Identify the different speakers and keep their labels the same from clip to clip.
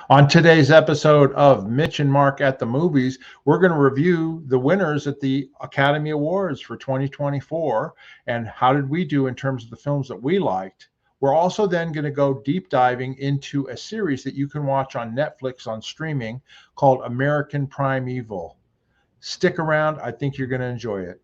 Speaker 1: On today's episode of Mitch and Mark at the Movies, we're going to review the winners at the Academy Awards for 2024 and how did we do in terms of the films that we liked. We're also then going to go deep diving into a series that you can watch on Netflix on streaming called American Primeval. Stick around. I think you're going to enjoy it.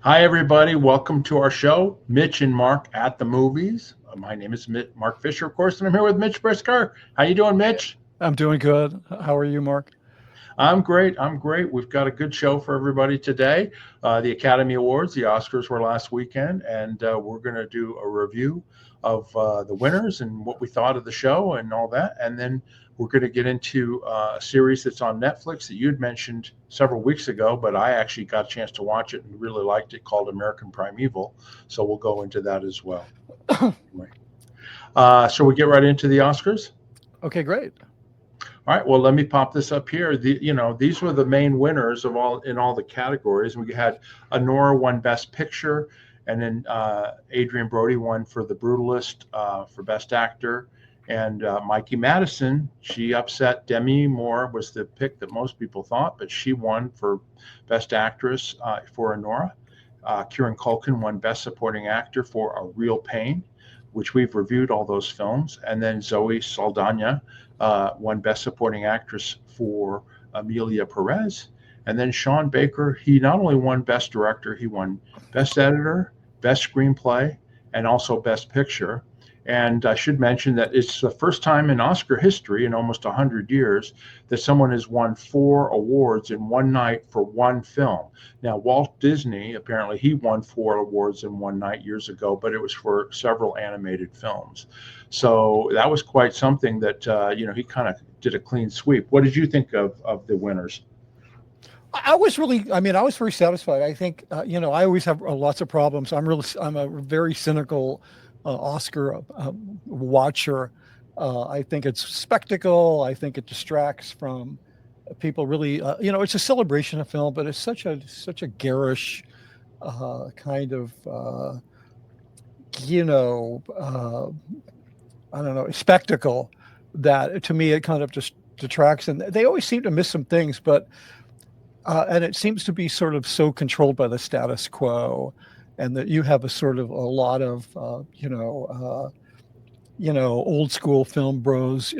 Speaker 1: Hi, everybody. Welcome to our show, Mitch and Mark at the Movies. My name is Mark Fisher, of course, and I'm here with Mitch Brisker. How you doing, Mitch?
Speaker 2: I'm doing good. How are you, Mark?
Speaker 1: I'm great. We've got a good show for everybody today. The Academy Awards, the Oscars were last weekend, and we're going to do a review of the winners and what we thought of the show and all that. And then we're going to get into a series that's on Netflix that you had mentioned several weeks ago, but I actually got a chance to watch it and really liked it, called American Primeval. So we'll go into that as well. So we get right into the Oscars?
Speaker 2: Okay, great.
Speaker 1: All right. Well, let me pop this up here. These were the main winners of all the categories. We had Anora won Best Picture, and then Adrian Brody won for The Brutalist for Best Actor, and Mikey Madison, she upset Demi Moore, was the pick that most people thought, but she won for Best Actress for Anora. Kieran Culkin won Best Supporting Actor for A Real Pain, which we've reviewed all those films, and then Zoe Saldana won Best Supporting Actress for Amelia Perez. And then Sean Baker, he not only won Best Director, he won Best Editor, Best Screenplay, and also Best Picture. And I should mention that it's the first time in Oscar history in almost 100 years that someone has won 4 awards in one night for one film. Now, Walt Disney, apparently he won 4 awards in one night years ago, but it was for several animated films. So that was quite something that, he kind of did a clean sweep. What did you think of the winners?
Speaker 2: I was very satisfied. I think, I always have lots of problems. I'm a very cynical Oscar watcher. I think it's spectacle. I think it distracts from people. Really, it's a celebration of film, but it's such a garish kind of I don't know, spectacle that to me it kind of just detracts. And they always seem to miss some things, but and it seems to be sort of so controlled by the status quo. And that you have a lot of, old school film bros,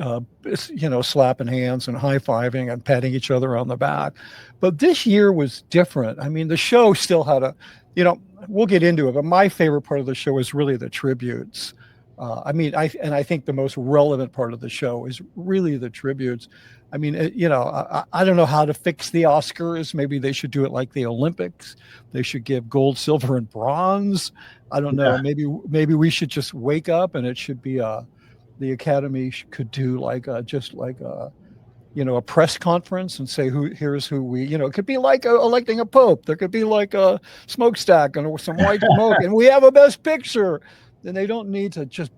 Speaker 2: slapping hands and high fiving and patting each other on the back. But this year was different. I mean, the show still had we'll get into it, but my favorite part of the show is really the tributes. I think the most relevant part of the show is really the tributes. I mean, I don't know how to fix the Oscars. Maybe they should do it like the Olympics. They should give gold, silver, and bronze. I don't know. Maybe we should just wake up and it should be the Academy could do a press conference and say here's who we. It could be like electing a pope. There could be like a smokestack and some white smoke, and we have a Best Picture. Then they don't need to just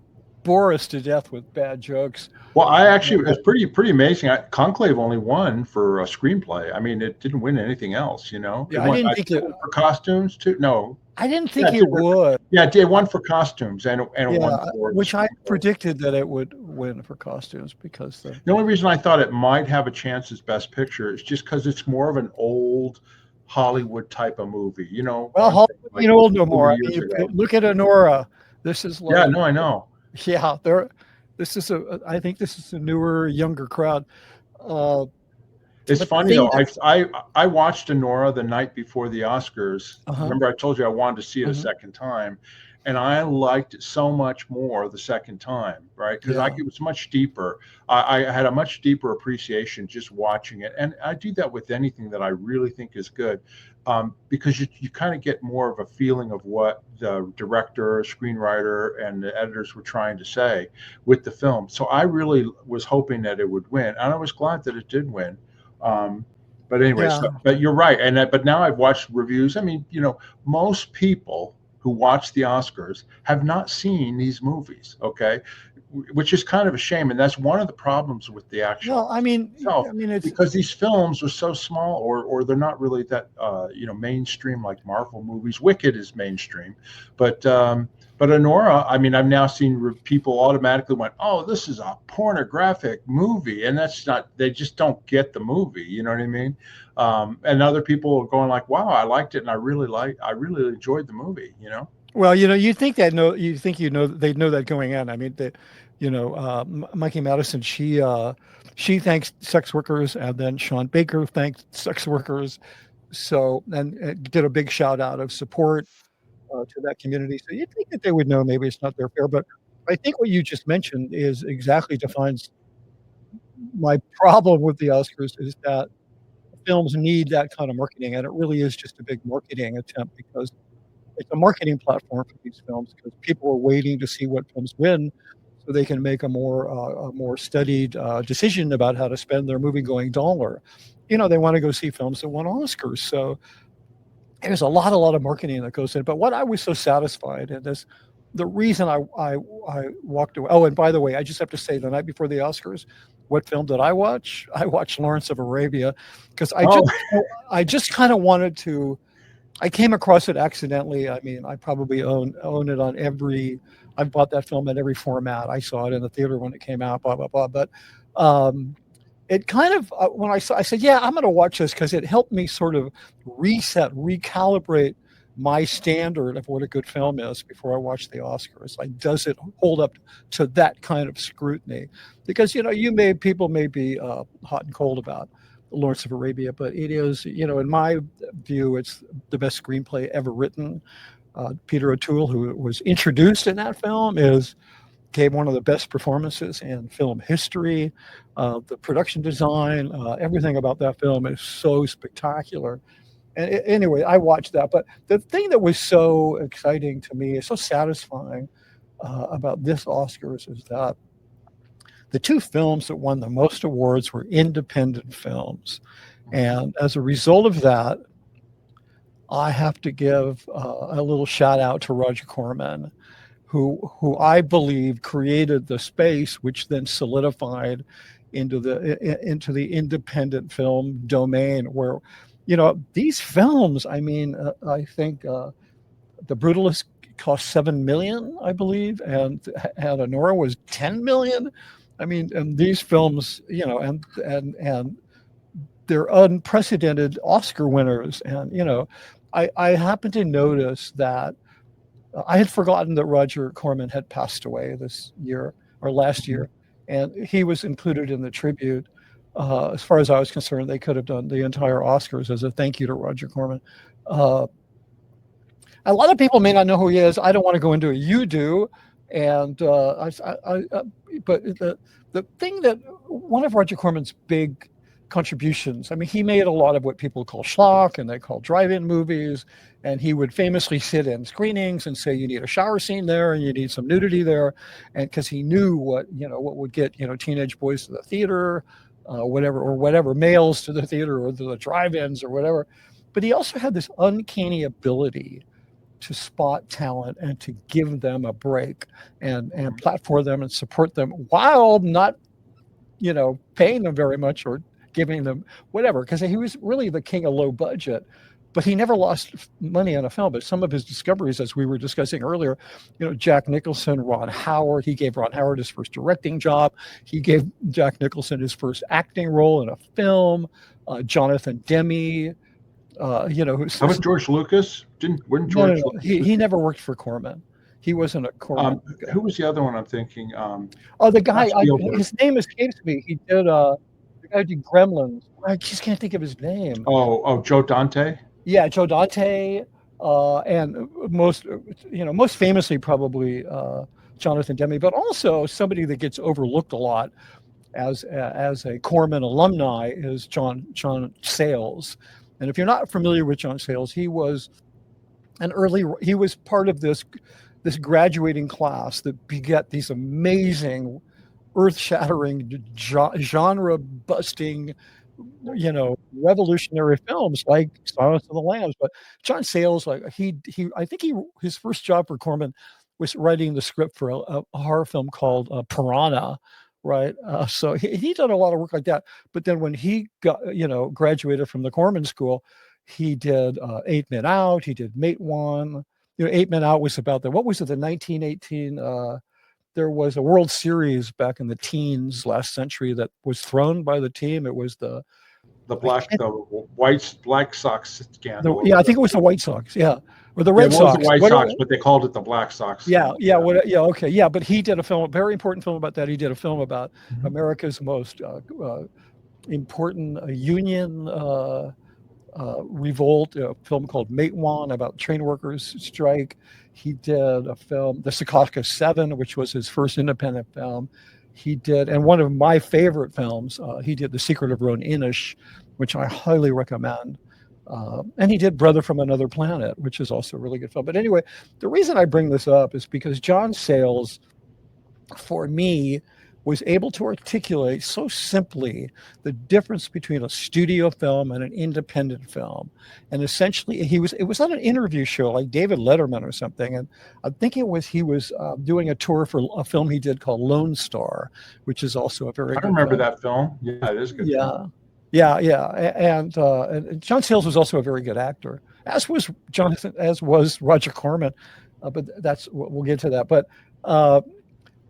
Speaker 2: bore us to death with bad jokes.
Speaker 1: Well, it's pretty amazing. Conclave only won for a screenplay. I mean, it didn't win anything else,
Speaker 2: Yeah, I didn't think it
Speaker 1: for costumes too. No,
Speaker 2: I didn't think it would.
Speaker 1: Yeah, it won for costumes and it won for
Speaker 2: which I predicted that it would win for costumes because
Speaker 1: the only reason I thought it might have a chance as Best Picture is just because it's more of an old Hollywood type of movie.
Speaker 2: Well, Hollywood, old no more. Look at Anora. This is
Speaker 1: I know.
Speaker 2: Yeah, I think this is a newer, younger crowd.
Speaker 1: It's funny though. I watched Anora the night before the Oscars. Remember, I told you I wanted to see it a second time, and I liked it so much more the second time, right? Because it was much deeper. I had a much deeper appreciation just watching it, and I do that with anything that I really think is good, because you kind of get more of a feeling of what the director, screenwriter, and the editors were trying to say with the film. So I really was hoping that it would win, and I was glad that it did win. But anyway, but you're right. But now I've watched reviews. I mean, most people who watch the Oscars have not seen these movies. Okay. which is kind of a shame. And that's one of the problems with the actual
Speaker 2: Well, I mean,
Speaker 1: itself,
Speaker 2: it's
Speaker 1: because these films are so small, or they're not really that mainstream like Marvel movies. Wicked is mainstream, but Anora, I mean, I've now seen people automatically went, "Oh, this is a pornographic movie," and that's not. They just don't get the movie. You know what I mean? And other people are going like, "Wow, I liked it, and I really enjoyed the movie." You know?
Speaker 2: well, you think that they'd know that going in. I mean, Mikey Madison, she thanks sex workers, and then Sean Baker thanked sex workers. So, and did a big shout out of support to that community. So you'd think that they would know maybe it's not their fair, but I think what you just mentioned is exactly defines my problem with the Oscars is that films need that kind of marketing, and it really is just a big marketing attempt because it's a marketing platform for these films because people are waiting to see what films win so they can make a more studied decision about how to spend their movie going dollar. They want to go see films that won Oscars. So there's a lot of marketing that goes in. But what I was so satisfied in this, the reason I walked away. Oh, and by the way, I just have to say, the night before the Oscars, what film did I watch? I watched Lawrence of Arabia because I just kind of wanted to. I came across it accidentally. I mean, I probably own it on every. I've bought that film in every format. I saw it in the theater when it came out. Blah blah blah. But it kind of when I said, yeah, I'm going to watch this because it helped me sort of recalibrate my standard of what a good film is before I watch the Oscars. Like, does it hold up to that kind of scrutiny? Because people may be hot and cold about Lawrence of Arabia, but it is, in my view, it's the best screenplay ever written. Peter O'Toole, who was introduced in that film, gave one of the best performances in film history. The production design, everything about that film is so spectacular. And anyway, I watched that. But the thing that was so exciting to me, is so satisfying about this Oscars, is that the two films that won the most awards were independent films. And as a result of that, I have to give a little shout out to Roger Corman, who I believe created the space, which then solidified into the independent film domain, where these films. I mean, I think The Brutalist cost $7 million, I believe, and Anora was $10 million. I mean, and these films, and they're unprecedented Oscar winners, and I happen to notice that I had forgotten that Roger Corman had passed away this year or last year, and he was included in the tribute. As far as I was concerned, they could have done the entire Oscars as a thank you to Roger Corman. A lot of people may not know who he is. I don't want to go into it. You do, and but the thing that one of Roger Corman's big contributions. I mean, he made a lot of what people call schlock and they call drive-in movies. And he would famously sit in screenings and say, you need a shower scene there and you need some nudity there. And because he knew what would get, teenage boys to the theater, whatever, males to the theater or to the drive-ins or whatever. But he also had this uncanny ability to spot talent and to give them a break and platform them and support them while not, paying them very much or giving them whatever, because he was really the king of low budget, but he never lost money on a film. But some of his discoveries, as we were discussing earlier, Jack Nicholson, Ron Howard, he gave Ron Howard his first directing job. He gave Jack Nicholson his first acting role in a film. Jonathan Demme,
Speaker 1: How about George Lucas? Wouldn't George Lucas?
Speaker 2: He never worked for Corman. He wasn't a Corman.
Speaker 1: Who was the other one I'm thinking?
Speaker 2: The guy, his name escapes me. He did the guy who did Gremlins. I just can't think of his name.
Speaker 1: Oh, Joe Dante.
Speaker 2: Yeah, Joe Dante, and most famously probably Jonathan Demme, but also somebody that gets overlooked a lot as a Corman alumni is John Sayles. And if you're not familiar with John Sayles, he was part of this graduating class that beget these amazing, earth-shattering, genre-busting, revolutionary films like Silence of the Lambs. But John Sayles, I think his first job for Corman was writing the script for a horror film called Piranha, right? So he done a lot of work like that. But then when he got, graduated from the Corman School, he did 8 Men Out. He did Mate One. 8 Men Out was about what was it, the 1918? There was a World Series back in the teens last century that was thrown by the team. It was the
Speaker 1: Black Sox scandal.
Speaker 2: I think it was the White Sox. Yeah. Or the Red
Speaker 1: Sox.
Speaker 2: Sox.
Speaker 1: The White Sox, but they called it the Black Sox.
Speaker 2: Okay. Yeah. But he did a very important film about that. He did a film about America's most important union revolt, a film called Mate One about train workers strike. He did a film, The Secaucus 7, which was his first independent film. He did, and one of my favorite films, he did The Secret of Roan Inish, which I highly recommend. And he did Brother from Another Planet, which is also a really good film. But anyway, the reason I bring this up is because John Sayles, for me, was able to articulate so simply the difference between a studio film and an independent film. And essentially, it was on an interview show like David Letterman or something. And I think he was doing a tour for a film he did called Lone Star, which is also a very good film.
Speaker 1: I remember that film. Yeah, it is a good film.
Speaker 2: Yeah. And John Sayles was also a very good actor, as was Roger Corman. But we'll get to that. But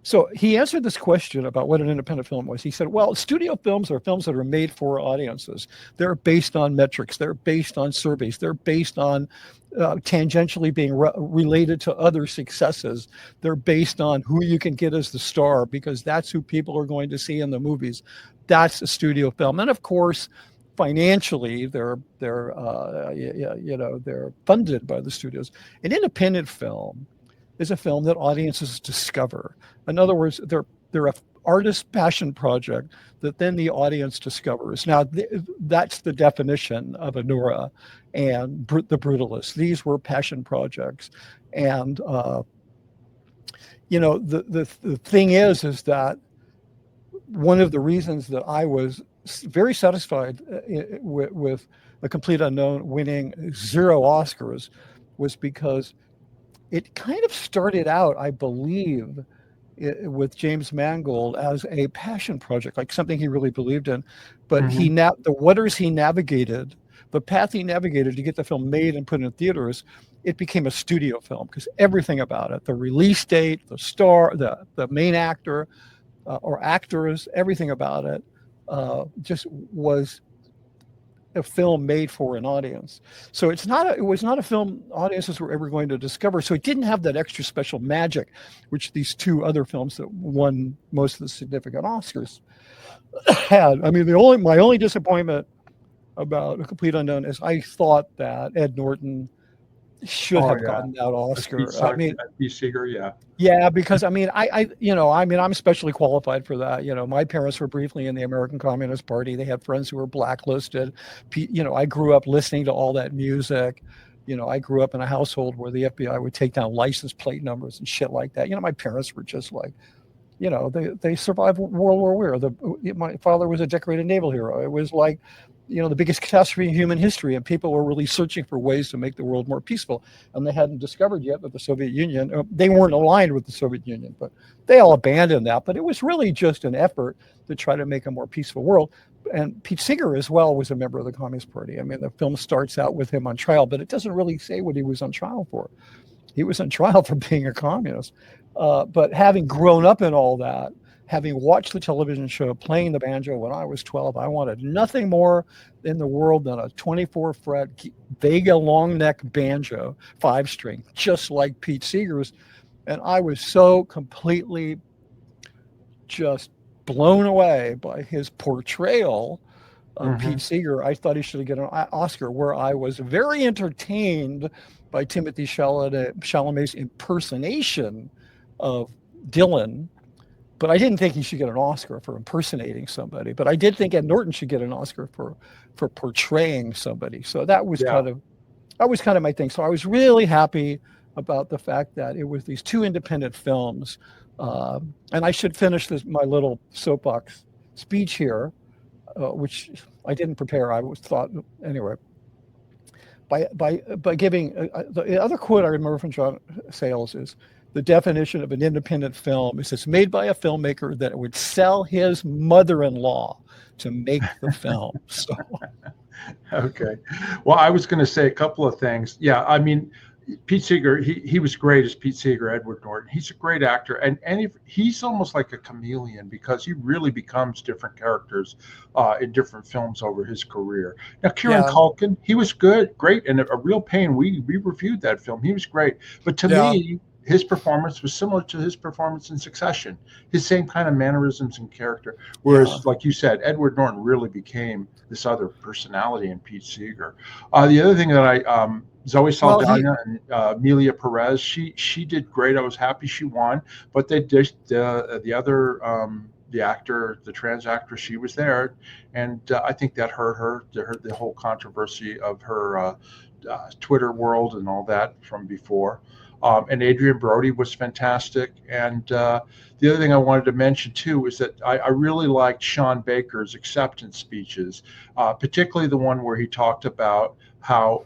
Speaker 2: so he answered this question about what an independent film was. He said, well, studio films are films that are made for audiences. They're based on metrics. They're based on surveys. They're based on tangentially being related to other successes. They're based on who you can get as the star, because that's who people are going to see in the movies. That's a studio film. And of course, financially, they're funded by the studios. An independent film is a film that audiences discover. In other words, they're a artist passion project that then the audience discovers. Now, that's the definition of Anura and The Brutalists. These were passion projects. And, the thing is that one of the reasons that I was very satisfied with A Complete Unknown winning 0 Oscars was because it kind of started out, I believe, with James Mangold as a passion project, like something he really believed in. But the waters he navigated, the path he navigated to get the film made and put in theaters, it became a studio film because everything about it, the release date, the star, the main actor or actors, everything about it just was a film made for an audience. So it was not a film audiences were ever going to discover. So it didn't have that extra special magic, which these 2 other films that won most of the significant Oscars had. I mean, my only disappointment about A Complete Unknown is I thought that Ed Norton should have gotten that Oscar.
Speaker 1: Pete Seeger,
Speaker 2: yeah, because I'm especially qualified for that. My parents were briefly in the American Communist Party. They had friends who were blacklisted. I grew up listening to all that music. I grew up in a household where the FBI would take down license plate numbers and shit like that. My parents were just like, they survived World War I. My father was a decorated naval hero. It was like, the biggest catastrophe in human history, and people were really searching for ways to make the world more peaceful. And they hadn't discovered yet that the Soviet Union, they weren't aligned with the Soviet Union, but they all abandoned that. But it was really just an effort to try to make a more peaceful world. And Pete Seeger as well was a member of the Communist Party. I mean, the film starts out with him on trial, but it doesn't really say what he was on trial for. He was on trial for being a communist. But having grown up in all that, having watched the television show Playing the Banjo when I was 12, I wanted nothing more in the world than a 24-fret Vega long neck banjo, 5-string, just like Pete Seeger's. And I was so completely just blown away by his portrayal of Pete Seeger. I thought he should get an Oscar, where I was very entertained by Timothée Chalamet's impersonation of Dylan. But I didn't think he should get an Oscar for impersonating somebody. But I did think Ed Norton should get an Oscar for portraying somebody. So that was kind of my thing. So I was really happy about the fact that it was these 2 independent films. And I should finish my little soapbox speech here, which I didn't prepare. I thought anyway. By giving the other quote I remember from John Sayles is, the definition of an independent film is it's made by a filmmaker that would sell his mother-in-law to make the film. So,
Speaker 1: Okay. Well, I was going to say a couple of things. Yeah, I mean, Pete Seeger, he was great as Pete Seeger, Edward Norton. He's a great actor, and he's almost like a chameleon because he really becomes different characters in different films over his career. Now, Kieran
Speaker 2: yeah,
Speaker 1: Culkin, he was good, great, and a real pain. We reviewed that film. He was great, but to
Speaker 2: yeah,
Speaker 1: me, his performance was similar to his performance in Succession. His same kind of mannerisms and character.
Speaker 2: yeah.
Speaker 1: Whereas, like you said, Edward Norton really became this other personality in Pete Seeger. The other thing that Zoe
Speaker 2: Well, he,
Speaker 1: Saldana and Amelia Perez, she did great. I was happy she won, but they did the other the actor, the trans actress, she was there, and I think that hurt her. The whole controversy of her Twitter world and all that from before. And Adrian Brody was fantastic. And the other thing I wanted to mention too is that I really liked Sean Baker's acceptance speeches, particularly the one where he talked about how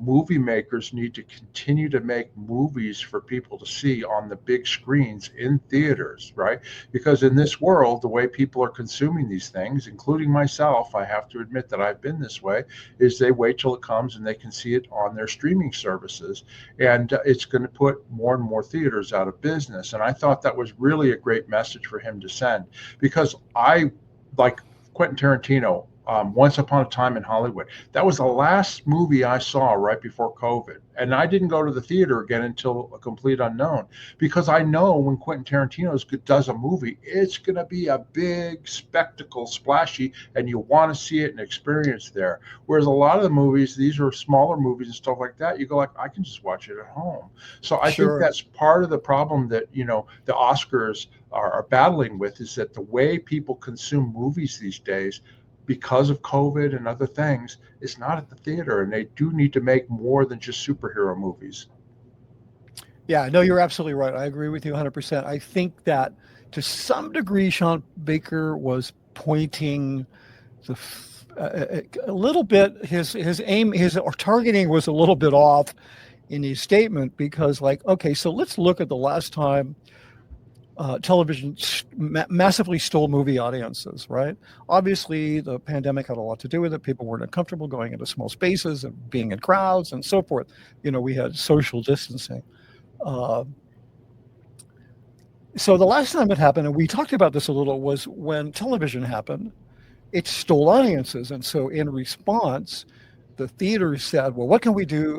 Speaker 1: movie makers need to continue to make movies for people to see on the big screens in theaters, right? Because in this world, the way people are consuming these things, including myself, I have to admit that I've been this way, is they wait till it comes and they can see it on their streaming services. And it's going to put more and more theaters out of business. And I thought that was really a great message for him to send, because I, like Quentin Tarantino, Once Upon a Time in Hollywood. That was the last movie I saw right before COVID. And I didn't go to the theater again until A Complete Unknown, because I know when Quentin Tarantino does a movie, it's going to be a big spectacle, splashy, and you want to see it and experience there. Whereas a lot of the movies, these are smaller movies and stuff like that, you go like, I can just watch it at home. So I think
Speaker 2: sure.
Speaker 1: that's part of the problem that, the Oscars are battling with, is that the way people consume movies these days, because of COVID and other things, is not at the theater, and they do need to make more than just superhero movies.
Speaker 2: Yeah, no, you're absolutely right. I agree with you 100%. I think that to some degree, Sean Baker was pointing a little bit, his aim, his targeting was a little bit off in his statement, because okay, so let's look at the last time television massively stole movie audiences, right? Obviously, the pandemic had a lot to do with it. People weren't uncomfortable going into small spaces and being in crowds and so forth. We had social distancing. So the last time it happened, and we talked about this a little, was when television happened. It stole audiences, and so in response, the theaters said, "Well, what can we do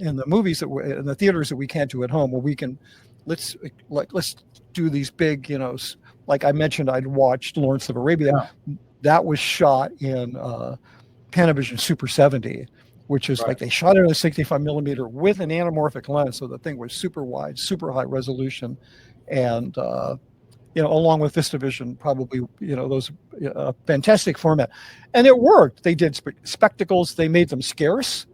Speaker 2: in the movies in the theaters that we can't do at home? Well, we can." Let's do these big, like I mentioned, I'd watched Lawrence of Arabia.
Speaker 1: Yeah.
Speaker 2: That was shot in Panavision Super 70, which is
Speaker 1: Right.
Speaker 2: like they shot it in a 65 millimeter with an anamorphic lens. So the thing was super wide, super high resolution. And, along with VistaVision, probably, those fantastic format. And it worked. They did spectacles. They made them scarce.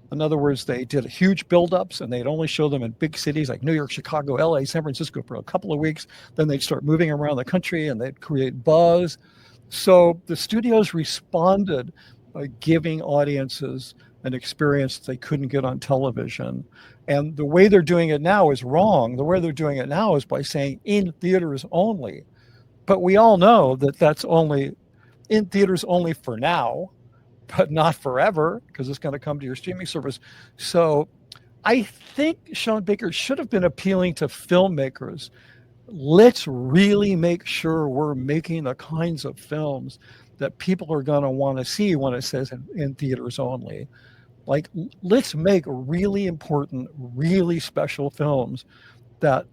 Speaker 2: In other words, they did huge buildups, and they'd only show them in big cities like New York, Chicago, LA, San Francisco for a couple of weeks. Then they'd start moving around the country, and they'd create buzz. So the studios responded by giving audiences an experience they couldn't get on television. And the way they're doing it now is wrong. The way they're doing it now is by saying in theaters only. But we all know that that's only in theaters only for now, but not forever, because it's going to come to your streaming service. So I think Sean Baker should have been appealing to filmmakers. Let's really make sure we're making the kinds of films that people are going to want to see when it says in theaters only. Like, let's make really important, really special films that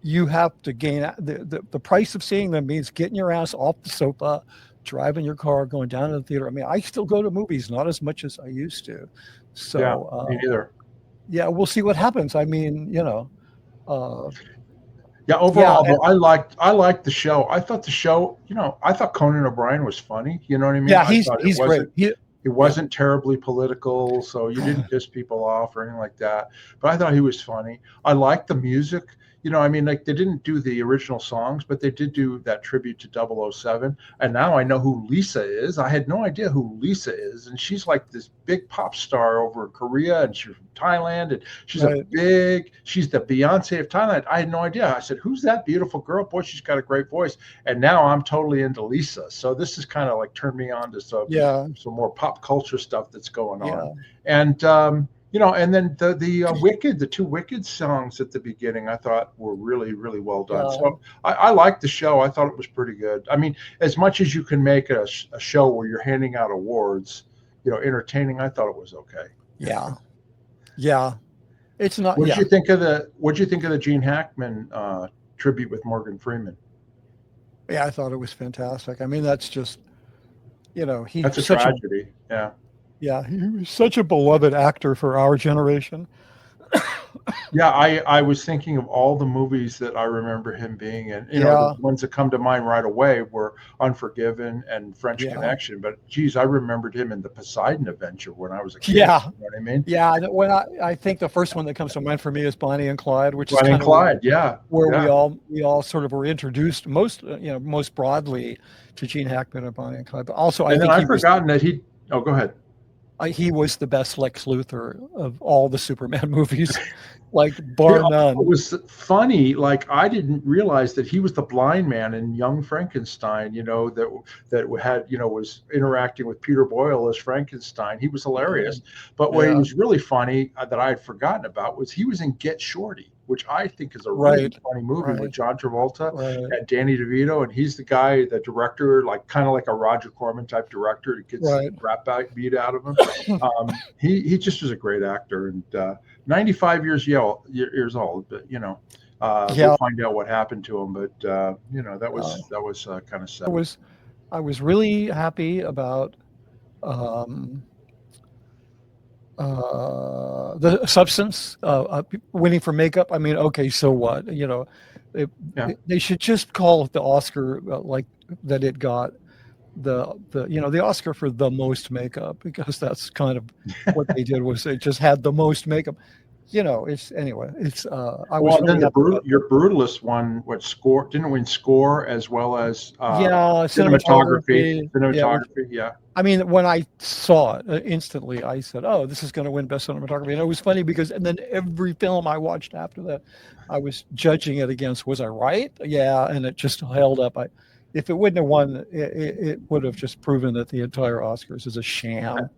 Speaker 2: you have to gain. The price of seeing them means getting your ass off the sofa, driving your car, going down to the theater. I mean, I still go to movies, not as much as I used to. So,
Speaker 1: me neither.
Speaker 2: Yeah, we'll see what happens. I mean,
Speaker 1: Yeah, overall,
Speaker 2: yeah,
Speaker 1: I liked the show. I thought the show, I thought Conan O'Brien was funny. You know what I mean?
Speaker 2: yeah,
Speaker 1: I thought
Speaker 2: he's great.
Speaker 1: it wasn't terribly political, so you didn't piss people off or anything like that. But I thought he was funny. I liked the music. I mean, like they didn't do the original songs, but they did do that tribute to 007. And now I know who Lisa is. I had no idea who Lisa is. And she's like this big pop star over in Korea, and she's from Thailand, and she's
Speaker 2: Right.
Speaker 1: she's the Beyonce of Thailand. I had no idea. I said, who's that beautiful girl? Boy, she's got a great voice. And now I'm totally into Lisa. So this is kind of like turned me on to some more pop culture stuff that's going on. And, and then the Wicked, the two Wicked songs at the beginning, I thought were really, really well done. So I liked the show. I thought it was pretty good. I mean, as much as you can make a show where you're handing out awards, entertaining, I thought it was okay.
Speaker 2: Yeah. It's not.
Speaker 1: What'd you think of the Gene Hackman tribute with Morgan Freeman?
Speaker 2: Yeah, I thought it was fantastic. I mean, that's just,
Speaker 1: that's a tragedy.
Speaker 2: Yeah, he was such a beloved actor for our generation.
Speaker 1: Yeah, I was thinking of all the movies that I remember him being in. The ones that come to mind right away were Unforgiven and French Connection. But geez, I remembered him in the Poseidon Adventure when I was a kid.
Speaker 2: Yeah,
Speaker 1: you know what I mean.
Speaker 2: Yeah, when I think the first one that comes to mind for me is Bonnie and Clyde, which
Speaker 1: Bonnie
Speaker 2: is
Speaker 1: and Clyde,
Speaker 2: where we all sort of were introduced most broadly to Gene Hackman and Bonnie and Clyde. But also,
Speaker 1: I've forgotten that he. Oh, go ahead.
Speaker 2: He was the best Lex Luthor of all the Superman movies, like bar none.
Speaker 1: It was funny. Like I didn't realize that he was the blind man in Young Frankenstein. That had was interacting with Peter Boyle as Frankenstein. He was hilarious. But what he was really funny that I had forgotten about was he was in Get Shorty, which I think is a really funny movie with John Travolta and Danny DeVito, and he's the director, like kind of like a Roger Corman type director that gets the crap beat out of him. He just was a great actor, and 95 years old, but we'll find out what happened to him. But that was kind of sad.
Speaker 2: I was really happy about the Substance winning for makeup. I mean, okay, so what? They should just call it the Oscar like that it got the Oscar for the most makeup, because that's kind of what they did, was they just had the most makeup. It's anyway. It's I was
Speaker 1: then your Brutalist won didn't win score as well as cinematography. Yeah.
Speaker 2: I mean, when I saw it instantly, I said, "Oh, this is going to win best cinematography." And it was funny because, and then every film I watched after that, I was judging it against, was I right? Yeah, and it just held up. If it wouldn't have won, it would have just proven that the entire Oscars is a sham.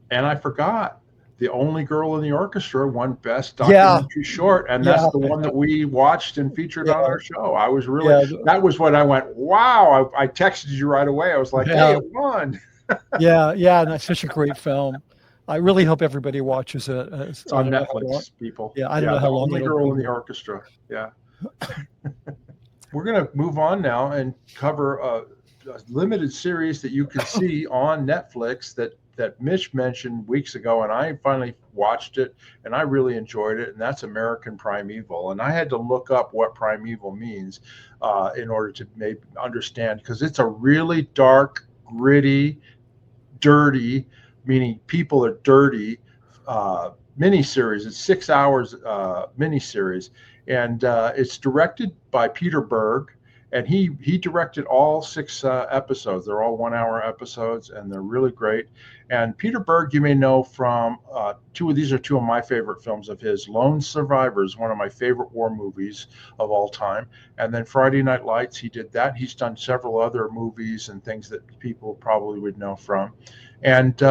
Speaker 1: And I forgot, the only girl in the orchestra won best documentary short, and that's the one that we watched and featured on our show. I was really that was when I went, wow! I texted you right away. I was like, hey, it won.
Speaker 2: And that's such a great film. I really hope everybody watches it.
Speaker 1: It's on Netflix, people.
Speaker 2: Yeah, I don't know how long.
Speaker 1: The only girl in the orchestra. Yeah. We're going to move on now and cover a limited series that you can see on Netflix that Mitch mentioned weeks ago, and I finally watched it, and I really enjoyed it, and that's American Primeval. And I had to look up what primeval means in order to maybe understand, because it's a really dark, gritty, dirty, meaning people are dirty, miniseries. It's 6 hours miniseries. And it's directed by Peter Berg, and he directed all 6 episodes. They're all 1 hour episodes, and they're really great. And Peter Berg, you may know from these are two of my favorite films of his. Lone Survivors, one of my favorite war movies of all time. And then Friday Night Lights, he did that. He's done several other movies and things that people probably would know from. And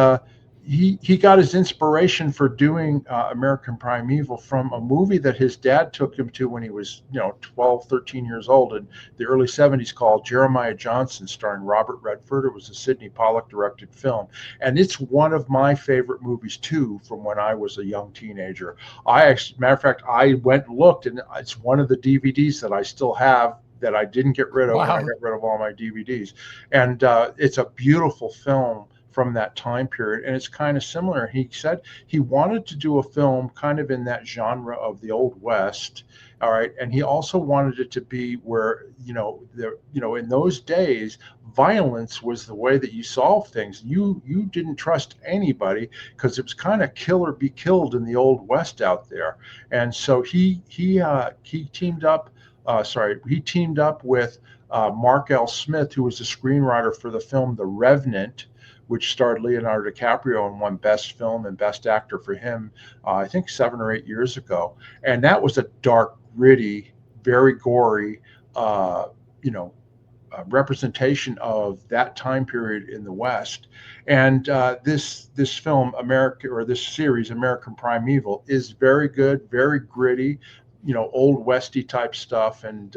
Speaker 1: he got his inspiration for doing American Primeval from a movie that his dad took him to when he was 12, 13 years old in the early 70s, called Jeremiah Johnson, starring Robert Redford. It was a Sidney Pollack directed film, and it's one of my favorite movies too from when I was a young teenager. Matter of fact, I went and looked, and it's one of the DVDs that I still have that I didn't get rid of when I got rid of all my DVDs. And it's a beautiful film from that time period, and it's kind of similar. He said he wanted to do a film kind of in that genre of the Old West, All right. And he also wanted it to be where, in those days, violence was the way that you solved things. You didn't trust anybody because it was kind of kill or be killed in the old West out there. And so he teamed up. He teamed up with Mark L. Smith, who was the screenwriter for the film The Revenant, which starred Leonardo DiCaprio and won Best Film and Best Actor for him, I think 7 or 8 years ago. And that was a dark, gritty, very gory, representation of that time period in the West. And this film, this series, American Primeval, is very good, very gritty, old Westy type stuff. And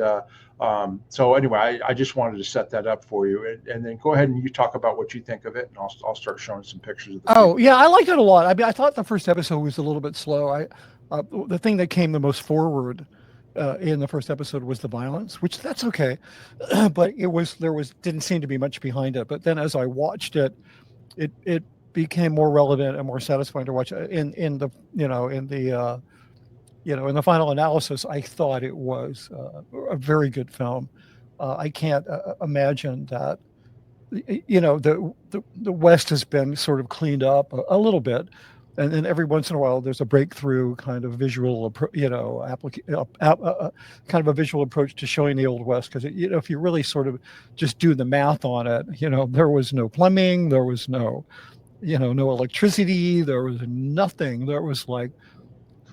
Speaker 1: so anyway, I just wanted to set that up for you, and then go ahead and you talk about what you think of it, and I'll start showing some pictures of the people.
Speaker 2: Yeah, I liked it a lot. I mean, I thought the first episode was a little bit slow. The thing that came the most forward in the first episode was the violence, which that's okay, but didn't seem to be much behind it. But then as I watched it, it became more relevant and more satisfying to watch. In the final analysis, I thought it was a very good film. I can't imagine that, the West has been sort of cleaned up a little bit, and then every once in a while there's a breakthrough kind of visual, kind of a visual approach to showing the old West. Because if you really sort of just do the math on it, there was no plumbing, there was no electricity, there was nothing. There was like,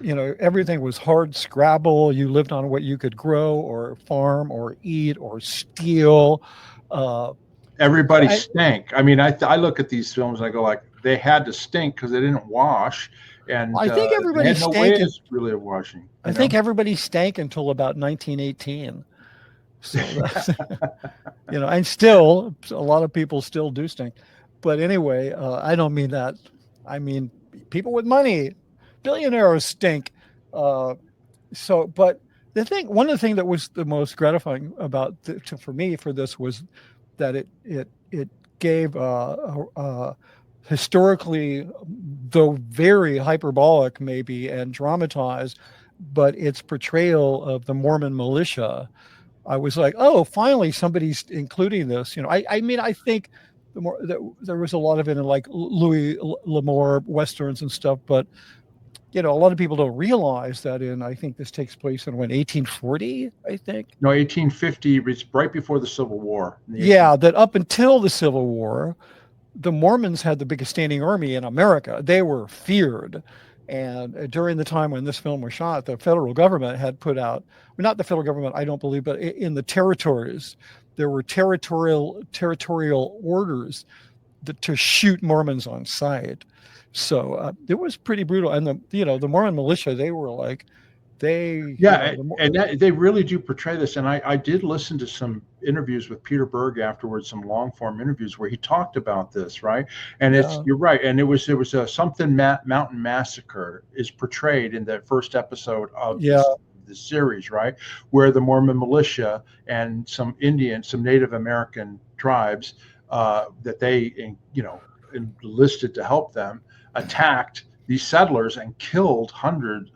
Speaker 2: everything was hard scrabble. You lived on what you could grow or farm or eat or steal.
Speaker 1: Everybody stank. I mean, I look at these films and I go like, they had to stink because they didn't wash. And
Speaker 2: I think everybody
Speaker 1: had no
Speaker 2: stank.
Speaker 1: ways really of washing.
Speaker 2: I think everybody stank until about 1918. So that's, and still a lot of people still do stink. But anyway, I don't mean that. I mean, people with money, billionaires stink. But one of the things that was the most gratifying about for me for this was that it gave historically, though very hyperbolic maybe and dramatized, but its portrayal of the Mormon militia. I was like, oh, finally somebody's including this. I mean, I think there was a lot of it in like Louis L'Amour westerns and stuff, but a lot of people don't realize that I think this takes place in 1840, I think.
Speaker 1: No, 1850, it's right before the Civil War.
Speaker 2: Yeah, that up until the Civil War, the Mormons had the biggest standing army in America. They were feared. And during the time when this film was shot, the federal government had put out, not the federal government, I don't believe, but in the territories, there were territorial orders to shoot Mormons on sight. So it was pretty brutal. And the Mormon militia, they were like, they really do portray this. And I did listen to some interviews with Peter Berg afterwards, some long form interviews where he talked about this, right? And you're right. And it was a something Mountain Massacre is portrayed in the first episode of the series, right? Where the Mormon militia and some Native American tribes that they enlisted to help them attacked these settlers and killed hundreds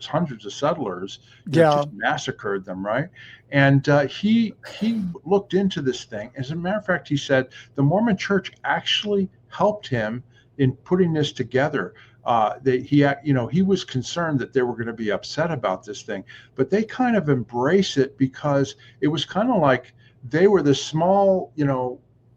Speaker 2: of settlers. Just massacred them, right? And he looked into this thing. As a matter of fact, he said the Mormon Church actually helped him in putting this together. He was concerned that they were going to be upset about this thing, but they kind of embrace it because it was kind of like they were this small,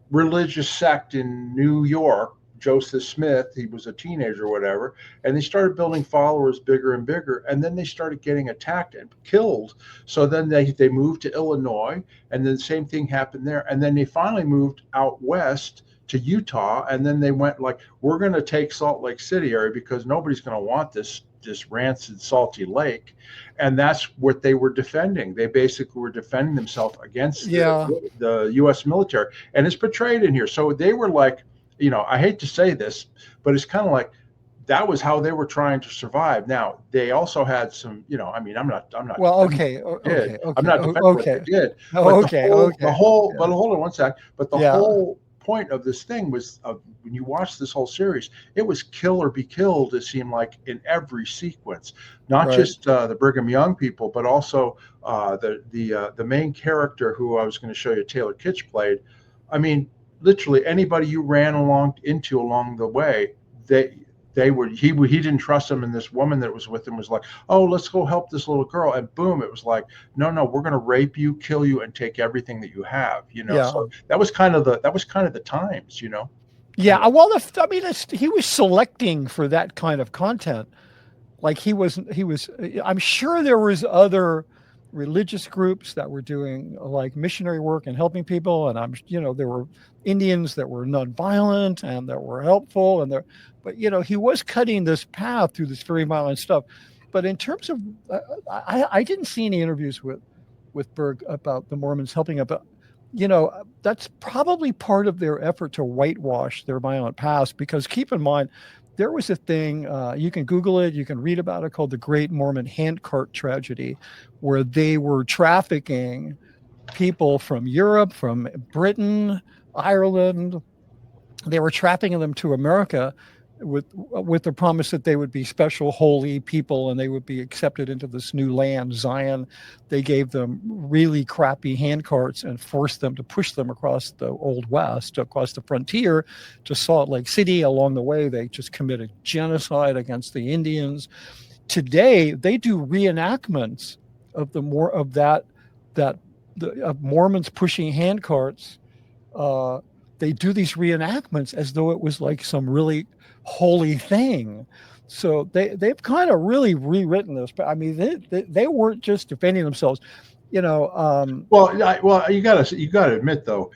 Speaker 2: religious sect in New York. Joseph Smith, he was a teenager or whatever, and they started building followers bigger and bigger, and then they started getting attacked and killed. So then they moved to Illinois, and then the same thing happened there. And then they finally moved out west to Utah, and then they went like, we're going to take Salt Lake City area because nobody's going to want this rancid, salty lake. And that's what they were defending. They basically were defending themselves against the U.S. military, and it's portrayed in here. So they were like, I hate to say this, but it's kind of like that was how they were trying to survive. Now they also had some, I'm not. Well, okay.
Speaker 1: I'm not defending what they did. But hold on one sec. But the whole point of this thing was when you watch this whole series, it was kill or be killed. It seemed like in every sequence, not
Speaker 2: Right.
Speaker 1: just the Brigham Young people, but also the main character who I was going to show you, Taylor Kitsch played. I mean, literally anybody you ran into along the way, he didn't trust them, and this woman that was with him was like, oh, let's go help this little girl, and boom, it was like, no, we're going to rape you, kill you, and take everything that you have,
Speaker 2: Yeah.
Speaker 1: so that was kind of the times.
Speaker 2: Yeah, well, I mean, he was selecting for that kind of content. Like he was, I'm sure there was other religious groups that were doing like missionary work and helping people. And there were Indians that were nonviolent and that were helpful. But he was cutting this path through this very violent stuff. But in terms of, I didn't see any interviews with Berg about the Mormons helping about, that's probably part of their effort to whitewash their violent past, because keep in mind, there was a thing, you can Google it, you can read about it, called the Great Mormon Handcart Tragedy, where they were trafficking people from Europe, from Britain, Ireland. They were trafficking them to America with the promise that they would be special holy people and they would be accepted into this new land, Zion. They gave them really crappy handcarts and forced them to push them across the Old West, across the frontier to Salt Lake City. Along the way, they just committed genocide against the Indians. Today, they do reenactments of of Mormons pushing handcarts. They do these reenactments as though it was like some really holy thing. So they've kind of really rewritten this. But I mean, they weren't just defending themselves,
Speaker 1: Well, you gotta admit though,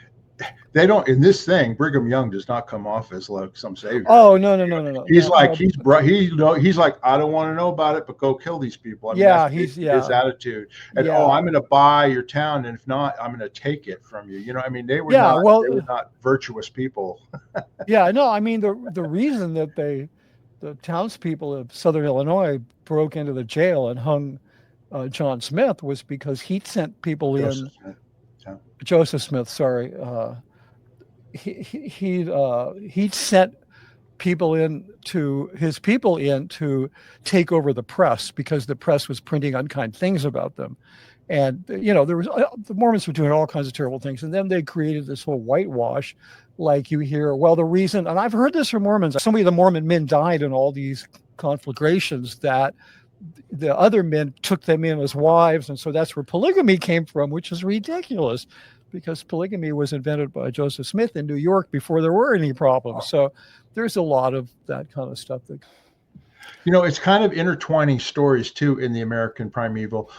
Speaker 1: they don't, in this thing, Brigham Young does not come off as like some savior.
Speaker 2: Oh, no.
Speaker 1: He's like, I don't want to know about it, but go kill these people. I mean,
Speaker 2: Yeah,
Speaker 1: his attitude. And I'm going to buy your town, and if not, I'm going to take it from you. I mean, they were not virtuous people.
Speaker 2: Yeah, no, I mean the reason that the townspeople of Southern Illinois broke into the jail and hung John Smith was because he sent people Joseph Smith, sorry. He'd sent his people in to take over the press, because the press was printing unkind things about them. And, there was, the Mormons were doing all kinds of terrible things. And then they created this whole whitewash, like you hear, well, the reason, and I've heard this from Mormons, so many of the Mormon men died in all these conflagrations that the other men took them in as wives. And so that's where polygamy came from, which is ridiculous, because polygamy was invented by Joseph Smith in New York before there were any problems. So there's a lot of that kind of stuff that,
Speaker 1: it's kind of intertwining stories too in the American Primeval.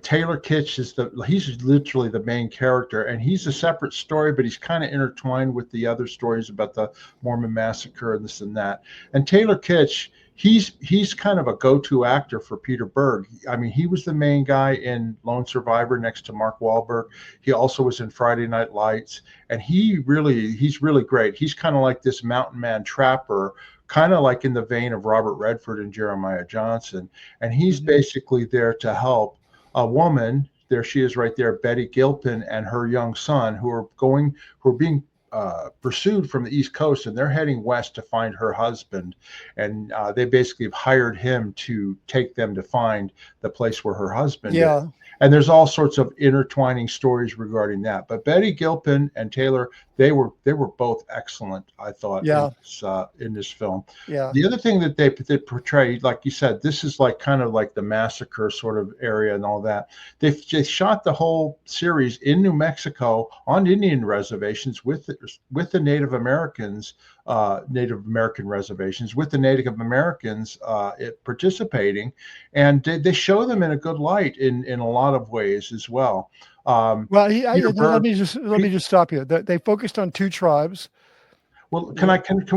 Speaker 1: Taylor Kitsch he's literally the main character, and he's a separate story, but he's kind of intertwined with the other stories about the Mormon massacre and this and that. And Taylor Kitsch, he's kind of a go-to actor for Peter Berg. I mean, he was the main guy in Lone Survivor next to Mark Wahlberg. He also was in Friday Night Lights, and he's really great. He's kind of like this mountain man trapper, kind of like in the vein of Robert Redford and Jeremiah Johnson. And he's basically there to help a woman. There she is right there, Betty Gilpin, and her young son, who are being pursued from the East Coast, and they're heading west to find her husband. And they basically have hired him to take them to find the place where her husband is. And there's all sorts of intertwining stories regarding that. But Betty Gilpin and Taylor, they were both excellent, I thought, in this film.
Speaker 2: Yeah.
Speaker 1: The other thing that they portrayed, like you said, this is like kind of like the massacre sort of area and all that. They shot the whole series in New Mexico on Indian reservations with the Native Americans, Native American reservations, with the Native Americans participating, and they show them in a good light in a lot of ways as well.
Speaker 2: Well, let me just stop you. They focused on two tribes.
Speaker 1: Well, can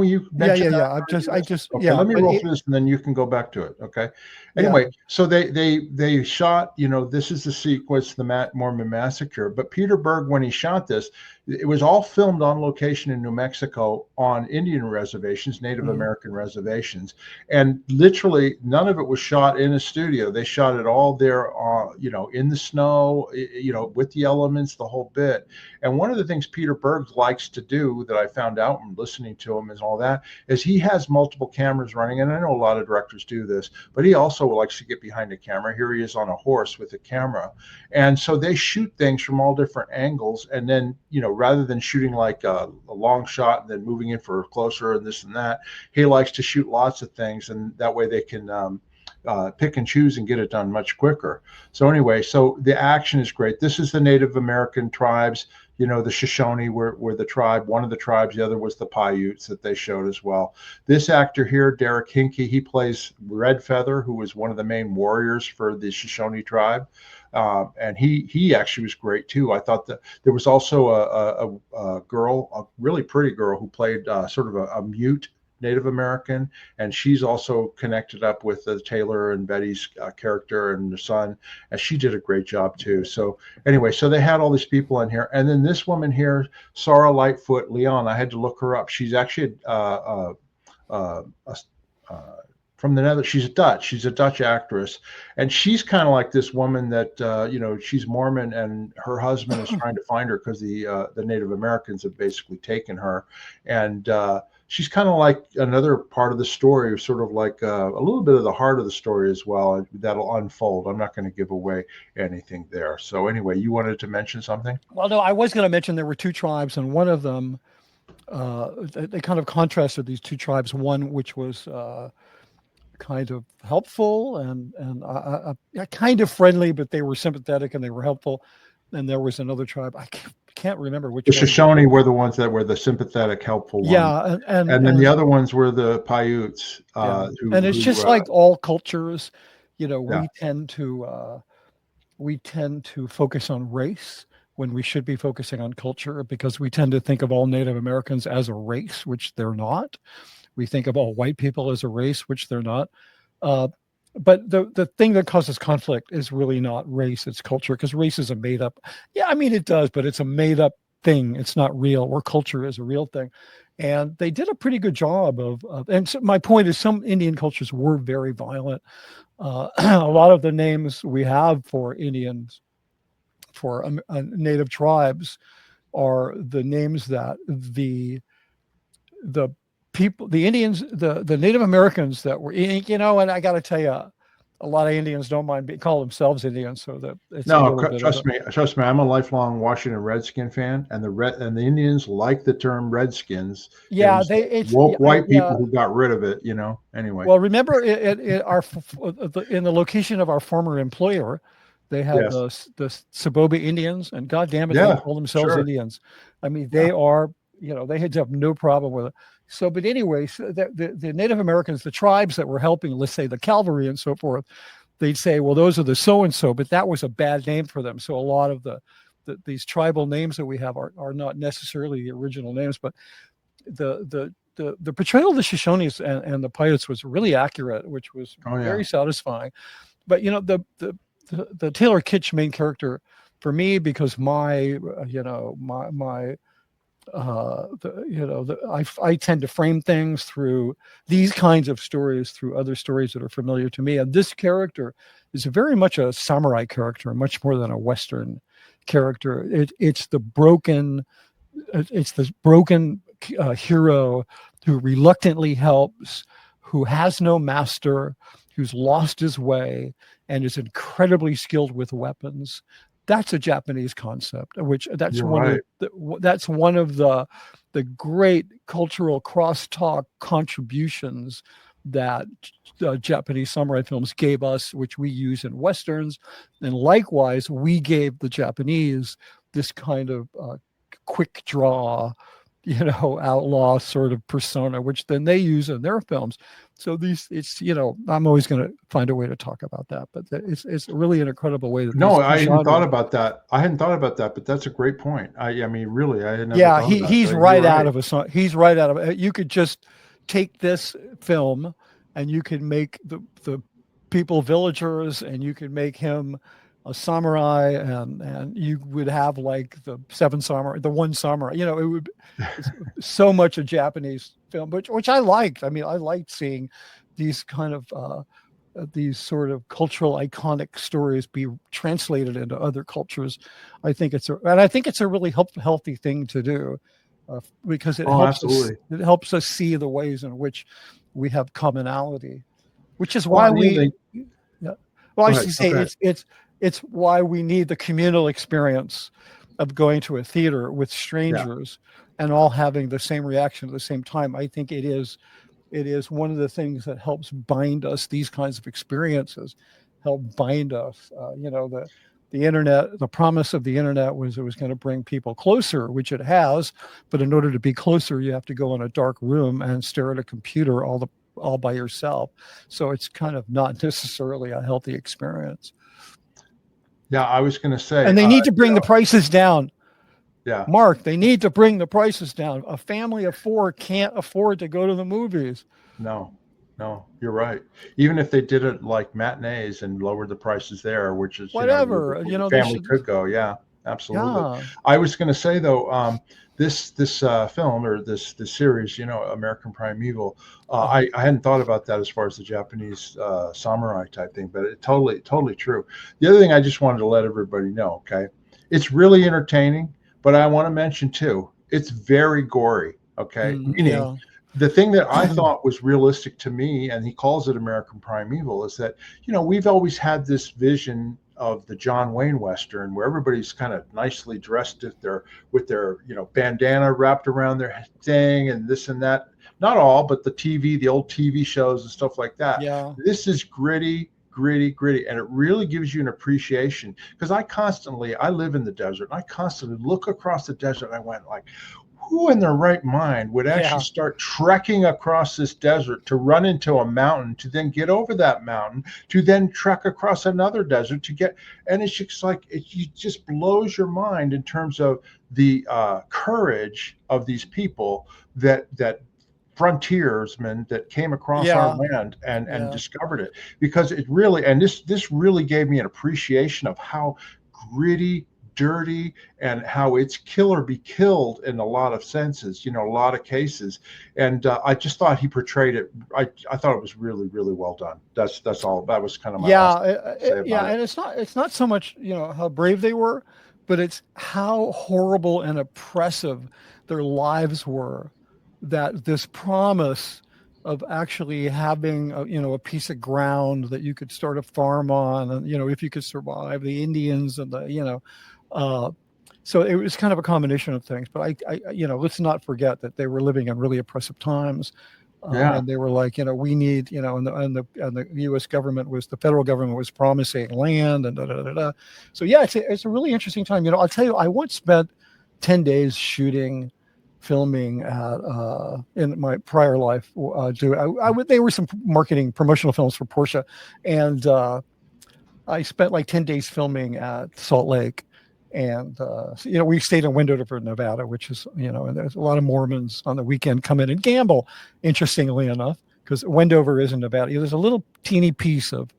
Speaker 1: you mention
Speaker 2: that?
Speaker 1: Okay, let me roll through this and then you can go back to it. Okay. Anyway, so they shot, this is the sequence, the Mormon massacre. But Peter Berg, when he shot this, it was all filmed on location in New Mexico on Indian reservations, Native American reservations, and literally none of it was shot in a studio. They shot it all there, in the snow, with the elements, the whole bit. And one of the things Peter Berg likes to do that I found out from listening to him and all that is he has multiple cameras running. And I know a lot of directors do this, but he also likes to get behind the camera. Here he is on a horse with a camera. And so they shoot things from all different angles. And then, rather than shooting like a long shot and then moving in for closer and this and that, he likes to shoot lots of things. And that way they can pick and choose and get it done much quicker. So anyway, so the action is great. This is the Native American tribes. The Shoshone were the tribe, one of the tribes. The other was the Paiutes that they showed as well. This actor here, Derek Hinkey, he plays Red Feather, who was one of the main warriors for the Shoshone tribe. And he actually was great too. I thought that there was also a girl, a really pretty girl, who played sort of a mute Native American, and she's also connected up with the Taylor and Betty's character and the son, and she did a great job too. So anyway, so they had all these people in here, and then this woman here, Sarah Lightfoot Leon, I had to look her up. She's actually from the Netherlands. She's a Dutch actress, and she's kind of like this woman that she's Mormon, and her husband is trying to find her because the Native Americans have basically taken her, and she's kind of like another part of the story, sort of like a little bit of the heart of the story as well. That'll unfold. I'm not going to give away anything there. So anyway, you wanted to mention something?
Speaker 2: Well, no, I was going to mention there were two tribes, and one of them, they kind of contrasted these two tribes. One which was kind of helpful and kind of friendly, but they were sympathetic and they were helpful. And there was another tribe. I can't remember which.
Speaker 1: The Shoshone were the ones that were the sympathetic, helpful ones.
Speaker 2: Yeah, and
Speaker 1: then the other ones were the Paiutes.
Speaker 2: And it's just like all cultures, we tend to focus on race when we should be focusing on culture, because we tend to think of all Native Americans as a race, which they're not. We think of all white people as a race, which they're not. But the thing that causes conflict is really not race, it's culture, because race is a made up. Yeah, I mean, it does, but it's a made up thing. It's not real, or culture is a real thing. And they did a pretty good job and so my point is some Indian cultures were very violent. A lot of the names we have for Indians, for native tribes, are the names that the people, the Indians, the Native Americans that were, and I got to tell you, a lot of Indians don't mind call themselves Indians. So that it's
Speaker 1: trust me, I'm a lifelong Washington Redskin fan, and the Indians like the term Redskins.
Speaker 2: Yeah,
Speaker 1: it's woke white people who got rid of it. Anyway.
Speaker 2: Well, remember in the location of our former employer, they had the Saboba Indians, and God damn it, they call themselves Indians. I mean, they are. They had to have no problem with it. So, but anyway, the Native Americans, the tribes that were helping, let's say the cavalry and so forth, they'd say, well, those are the so-and-so, but that was a bad name for them. So a lot of these tribal names that we have are not necessarily the original names, but the portrayal of the Shoshones and the Paiutes was really accurate, which was very satisfying. But, the Taylor Kitsch main character for me, because I tend to frame things through these kinds of stories, through other stories that are familiar to me. And this character is very much a samurai character, much more than a Western character. It's the broken hero who reluctantly helps, who has no master, who's lost his way, and is incredibly skilled with weapons. That's a Japanese concept, that's one of the great cultural crosstalk contributions that Japanese samurai films gave us, which we use in Westerns. And likewise, we gave the Japanese this kind of quick draw, outlaw sort of persona, which then they use in their films. So I'm always going to find a way to talk about that, but it's really an incredible way.
Speaker 1: I hadn't thought about that. But that's a great point. I mean, really, I had never. Yeah,
Speaker 2: he's right out of a song. He's right out of it. You could just take this film and you could make the people villagers, and you could make him a samurai, and you would have like the seven samurai, the one samurai. You know, it would it's so much a Japanese film, which I liked. I mean, I liked seeing these kind of these sort of cultural iconic stories be translated into other cultures. I think it's a really healthy thing to do, because
Speaker 1: Oh, absolutely.
Speaker 2: it helps us see the ways in which we have commonality, which is
Speaker 1: Well,
Speaker 2: why
Speaker 1: and the other
Speaker 2: we
Speaker 1: thing,
Speaker 2: yeah. Well, I
Speaker 1: go ahead.
Speaker 2: should say
Speaker 1: Okay.
Speaker 2: it's why we need the communal experience of going to a theater with
Speaker 1: Yeah.
Speaker 2: strangers and all having the same reaction at the same time. I think it is one of the things that helps bind us. These kinds of experiences help bind us. The internet, the promise of the internet was it was going to bring people closer, which it has. But in order to be closer, you have to go in a dark room and stare at a computer all by yourself. So it's kind of not necessarily a healthy experience.
Speaker 1: Yeah, I was going to say,
Speaker 2: And they need to bring the prices down.
Speaker 1: yeah.
Speaker 2: Mark, they need to bring the prices down. A family of four can't afford to go to the movies.
Speaker 1: No, no, you're right. Even if they did it like matinees and lowered the prices there, which is,
Speaker 2: Whatever,
Speaker 1: the
Speaker 2: they
Speaker 1: family
Speaker 2: should.
Speaker 1: could go. Yeah, absolutely.
Speaker 2: Yeah.
Speaker 1: I was going to say though, this film or this series, American Primeval, I hadn't thought about that as far as the Japanese samurai type thing, but it totally true. The other thing I just wanted to let everybody know, okay, it's really entertaining, but I want to mention too, it's very gory. Okay, meaning
Speaker 2: Yeah.
Speaker 1: the thing that I thought was realistic to me, and he calls it American Primeval, is that, we've always had this vision of the John Wayne Western where everybody's kind of nicely dressed with their, bandana wrapped around their thing and this and that. Not all, but the old TV shows and stuff like that.
Speaker 2: Yeah.
Speaker 1: This is gritty, and it really gives you an appreciation, because I live in the desert, and I constantly look across the desert and I went like, who in their right mind would actually start trekking across this desert to run into a mountain, to then get over that mountain, to then trek across another desert to get, and it's just like, it just blows your mind in terms of the courage of these people that frontiersmen that came across our land and discovered it, because it really, and this really gave me an appreciation of how gritty, dirty, and how it's kill or be killed in a lot of senses, a lot of cases. And I just thought he portrayed it. I thought it was really well done. That's all. That was kind of my last thing to say about it.
Speaker 2: And it's not so much how brave they were, but it's how horrible and oppressive their lives were. That this promise of actually having a piece of ground that you could start a farm on, and if you could survive the Indians and so it was kind of a combination of things. But I let's not forget that they were living in really oppressive times. And they were like, we need, and the U.S. government the federal government was promising land and da da da da. So yeah, it's a really interesting time. I'll tell you, I once spent 10 days filming at in my prior life. They were some promotional films for Porsche, and I spent like 10 days filming at Salt Lake. And we stayed in Wendover, Nevada, which is and there's a lot of Mormons on the weekend come in and gamble. Interestingly enough, because Wendover is in Nevada, there's a little teeny piece of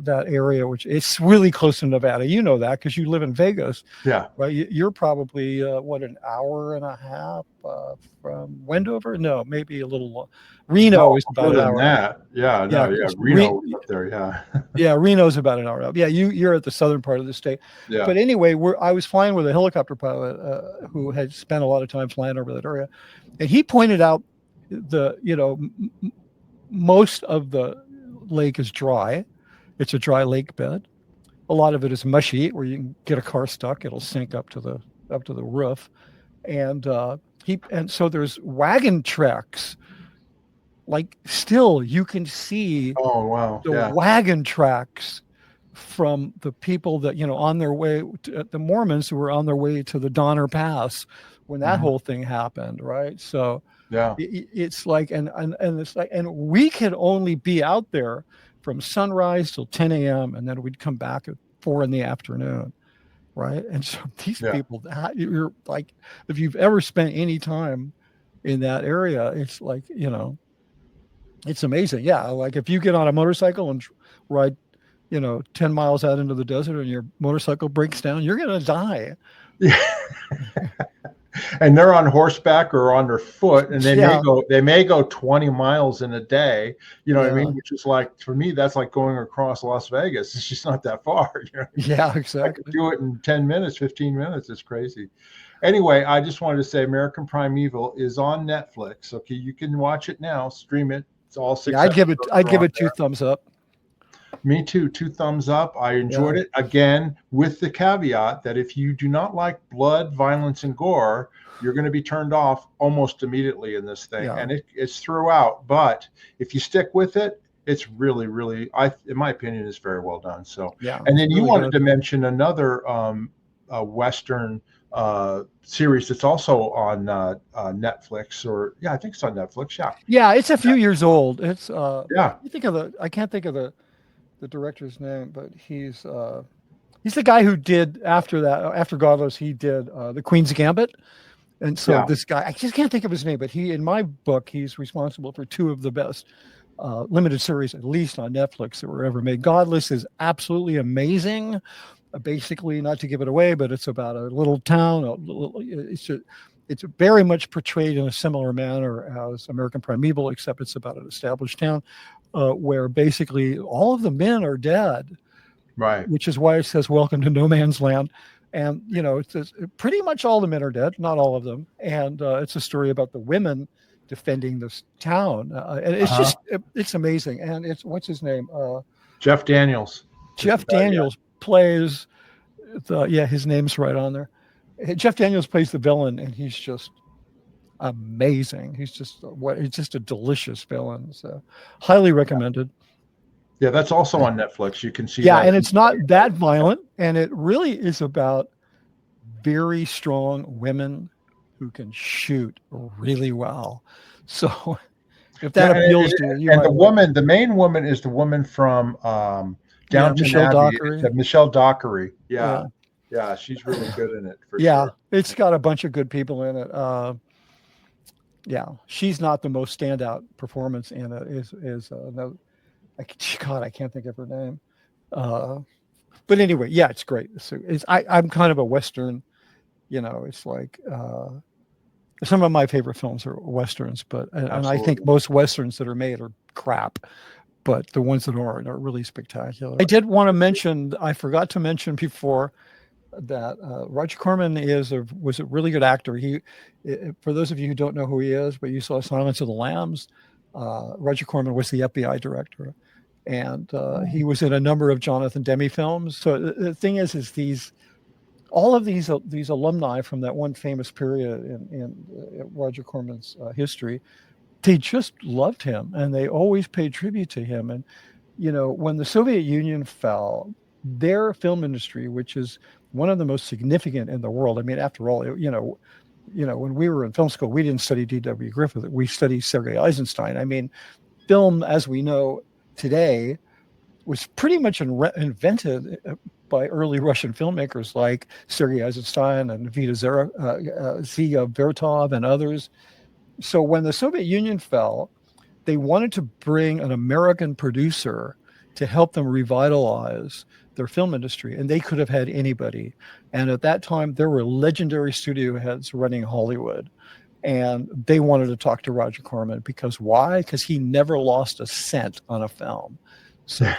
Speaker 2: that area, which it's really close to Nevada. You know that because you live in Vegas.
Speaker 1: Yeah.
Speaker 2: Right. You're probably an hour and a half from Wendover. No, maybe a little long. Reno is about an hour.
Speaker 1: That. Yeah. No. Yeah. Reno was up there. Yeah.
Speaker 2: Yeah. Reno's about an hour up. Yeah. You're at the southern part of the state.
Speaker 1: Yeah.
Speaker 2: But anyway, I was flying with a helicopter pilot who had spent a lot of time flying over that area, and he pointed out most of the lake is dry. It's a dry lake bed. A lot of it is mushy, where you can get a car stuck; it'll sink up to the roof. And so there's wagon tracks. Like still, you can see.
Speaker 1: Oh wow!
Speaker 2: The wagon tracks from the people that on their way the Mormons who were on their way to the Donner Pass when that whole thing happened, right? So
Speaker 1: yeah,
Speaker 2: it's like and it's like, and we could only be out there from sunrise till 10 a.m. and then we'd come back at 4 p.m, right? And so these people, you're like, if you've ever spent any time in that area, it's like it's amazing. Yeah, like if you get on a motorcycle and ride 10 miles out into the desert and your motorcycle breaks down, you're going to die.
Speaker 1: Yeah. And they're on horseback or on their foot, and they may go 20 miles in a day, you know what I mean? Which is like, for me, that's like going across Las Vegas. It's just not that far. You know?
Speaker 2: Yeah, exactly.
Speaker 1: I could do it in 10 minutes, 15 minutes. It's crazy. Anyway, I just wanted to say American Primeval is on Netflix. Okay, you can watch it now, stream it. It's all 6 episodes.
Speaker 2: I'd give it 2 thumbs up.
Speaker 1: Me too. 2 thumbs up. I enjoyed it, again, with the caveat that if you do not like blood, violence, and gore, you're going to be turned off almost immediately in this thing. And it's throughout. But if you stick with it, it's really, really, in my opinion, is very well done. So, and then you wanted to mention another Western series that's also on Netflix, or I think it's on Netflix.
Speaker 2: Yeah, it's a few years old. It's I can't think of the director's name, but he's the guy who did after Godless, he did the Queen's Gambit. And so this guy, I just can't think of his name, but in my book, he's responsible for 2 of the best limited series, at least on Netflix, that were ever made. Godless is absolutely amazing. Basically, not to give it away, but it's about a little town. It's very much portrayed in a similar manner as American Primeval, except it's about an established town where basically all of the men are dead.
Speaker 1: Right.
Speaker 2: Which is why it says "Welcome to No Man's Land." And, it's pretty much all the men are dead, not all of them. And it's a story about the women defending this town. And it's just, it's amazing. And what's his name?
Speaker 1: Jeff Daniels.
Speaker 2: Jeff Daniels plays his name's right on there. Jeff Daniels plays the villain, and he's just amazing. He's just a delicious villain. So highly recommended.
Speaker 1: Yeah, that's also on Netflix. You can see.
Speaker 2: Yeah, and it's not that violent, and it really is about very strong women who can shoot really well. So, if that appeals to you,
Speaker 1: and the main woman is the woman from Downton Abbey, Michelle Dockery. Yeah, she's really good in it. Sure.
Speaker 2: It's got a bunch of good people in it. She's not the most standout performance in it. Is God, I can't think of her name. But anyway, it's great. I'm kind of a Western, it's like some of my favorite films are Westerns, and I think most Westerns that are made are crap, but the ones that aren't are really spectacular. I did want to mention, I forgot to mention before, that Roger Corman was a really good actor. For those of you who don't know who he is, but you saw Silence of the Lambs, Roger Corman was the FBI director. And he was in a number of Jonathan Demme films. So the thing is all of these alumni from that one famous period in Roger Corman's history, they just loved him, and they always paid tribute to him. And when the Soviet Union fell, their film industry, which is one of the most significant in the world. I mean, after all, when we were in film school, we didn't study D.W. Griffith. We studied Sergei Eisenstein. I mean, film, as we know today, was pretty much invented by early Russian filmmakers like Sergei Eisenstein and Ziga Vertov and others. So when the Soviet Union fell, they wanted to bring an American producer to help them revitalize their film industry, and they could have had anybody. And at that time, there were legendary studio heads running Hollywood, and they wanted to talk to Roger Corman because why? Because he never lost a cent on a film. So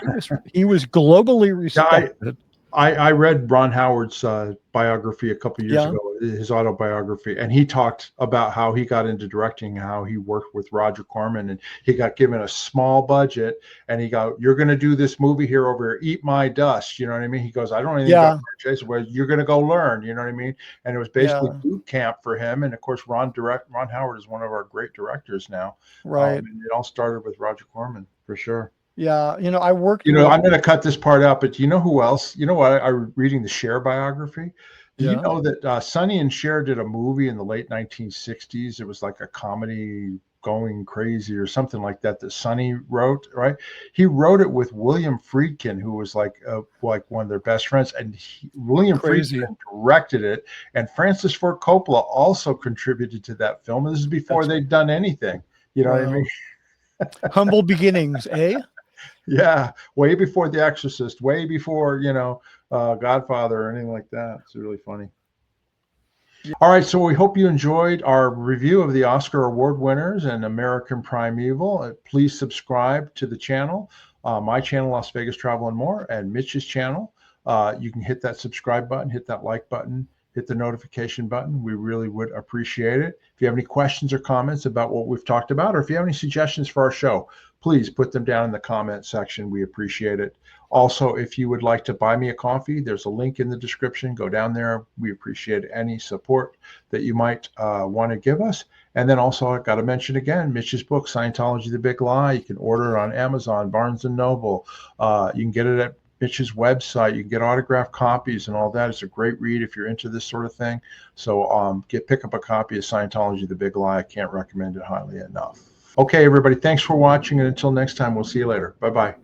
Speaker 2: he was globally respected.
Speaker 1: I read Ron Howard's biography a couple of years ago, his autobiography, and he talked about how he got into directing, how he worked with Roger Corman, and he got given a small budget, and he go, "You're going to do this movie here over here, Eat My Dust." You know what I mean? He goes, "I don't know anything about Jason. Well, you're going to go learn." You know what I mean? And it was basically boot camp for him. And of course, Ron Howard is one of our great directors now.
Speaker 2: Right.
Speaker 1: And it all started with Roger Corman for sure.
Speaker 2: Yeah, I worked.
Speaker 1: I'm going to cut this part out, but you know who else? You know what? I was reading the Cher biography. Do you know that Sonny and Cher did a movie in the late 1960s? It was like a comedy, Going Crazy or something like that Sonny wrote. Right? He wrote it with William Friedkin, who was like one of their best friends, and William Friedkin directed it. And Francis Ford Coppola also contributed to that film. And this is before they'd done anything. You know what I mean?
Speaker 2: Humble beginnings, eh?
Speaker 1: Yeah, way before The Exorcist, way before, Godfather or anything like that. It's really funny. All right, so we hope you enjoyed our review of the Oscar Award winners and American Primeval. Please subscribe to the channel, my channel, Las Vegas Travel and More, and Mitch's channel. You can hit that subscribe button, hit that like button, hit the notification button. We really would appreciate it. If you have any questions or comments about what we've talked about, or if you have any suggestions for our show, please put them down in the comment section. We appreciate it. Also, if you would like to buy me a coffee, there's a link in the description. Go down there. We appreciate any support that you might want to give us. And then also, I've got to mention again, Mitch's book, Scientology, The Big Lie. You can order it on Amazon, Barnes & Noble. You can get it at Mitch's website. You can get autographed copies and all that. It's a great read if you're into this sort of thing. So pick up a copy of Scientology, The Big Lie. I can't recommend it highly enough. Okay, everybody, thanks for watching. And until next time, we'll see you later. Bye-bye.